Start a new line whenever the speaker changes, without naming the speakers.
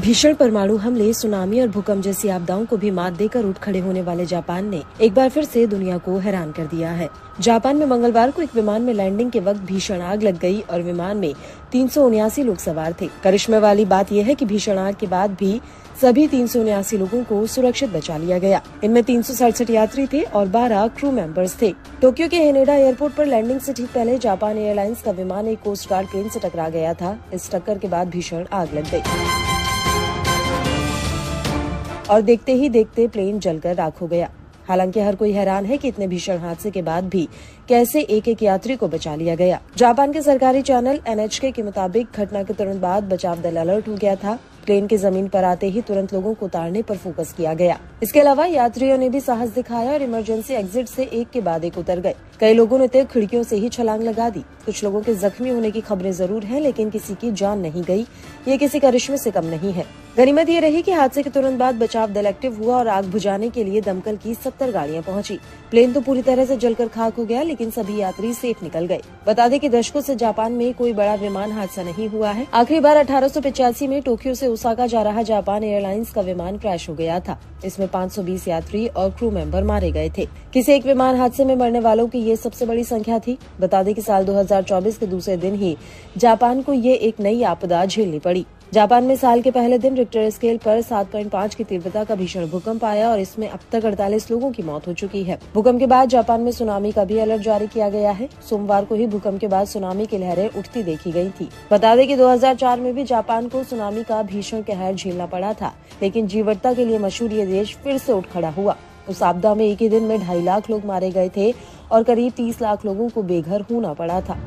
भीषण परमाणु हमले, सुनामी और भूकंप जैसी आपदाओं को भी मात देकर उठ खड़े होने वाले जापान ने एक बार फिर से दुनिया को हैरान कर दिया है। जापान में मंगलवार को एक विमान में लैंडिंग के वक्त भीषण आग लग गई और विमान में 379 लोग सवार थे। करिश्मे वाली बात यह है कि भीषण आग के बाद भी सभी 379 लोगों को सुरक्षित बचा लिया गया। इनमें 367 यात्री थे और 12 क्रू मेंबर्स थे। टोक्यो के हेनेडा एयरपोर्ट पर लैंडिंग से ठीक पहले जापान एयरलाइंस का विमान एक कोस्ट गार्ड प्लेन से टकरा गया था। इस टक्कर के बाद भीषण आग लग गई और देखते ही देखते प्लेन जलकर राख हो गया। हालांकि हर कोई हैरान है कि इतने भीषण हादसे के बाद भी कैसे एक एक यात्री को बचा लिया गया। जापान के सरकारी चैनल NHK के मुताबिक घटना के तुरंत बाद बचाव दल अलर्ट हो गया था। प्लेन के जमीन पर आते ही तुरंत लोगों को उतारने पर फोकस किया गया। इसके अलावा यात्रियों ने भी साहस दिखाया और इमरजेंसी एग्जिट से एक के बाद एक उतर गए। कई लोगों ने तो खिड़कियों से ही छलांग लगा दी। कुछ लोगों के जख्मी होने की खबरें जरूर हैं, लेकिन किसी की जान नहीं गई। ये किसी करिश्मे से कम नहीं है। गनीमत ये रही कि हादसे के तुरंत बाद बचाव दल एक्टिव हुआ और आग बुझाने के लिए दमकल की 70 गाड़ियां पहुंची। प्लेन तो पूरी तरह से जलकर खाक हो गया, लेकिन सभी यात्री सेफ निकल गए। बता दें कि दशकों से जापान में कोई बड़ा विमान हादसा नहीं हुआ है। आखिरी बार 1885 में टोक्यो से ओसाका जा रहा जापान एयरलाइंस का विमान क्रैश हो गया था। इसमें 520 यात्री और क्रू मेंबर मारे गए थे। किसी एक विमान हादसे में मरने वालों की ये सबसे बड़ी संख्या थी। बता दें कि साल 2024 के दूसरे दिन ही जापान को ये एक नई आपदा झेलनी पड़ी। जापान में साल के पहले दिन रिक्टर स्केल पर 7.5 की तीव्रता का भीषण भूकंप आया और इसमें अब तक 48 लोगों की मौत हो चुकी है। भूकंप के बाद जापान में सुनामी का भी अलर्ट जारी किया गया है। सोमवार को ही भूकंप के बाद सुनामी की लहरें उठती देखी गई थी। बता दें कि 2004 में भी जापान को सुनामी का भीषण कहर झेलना पड़ा था, लेकिन जीवटता के लिए मशहूर ये देश फिर से उठ खड़ा हुआ। उस आपदा में एक ही दिन में 2.5 लाख लोग मारे गए थे और करीब 30 लाख लोगों को बेघर होना पड़ा था।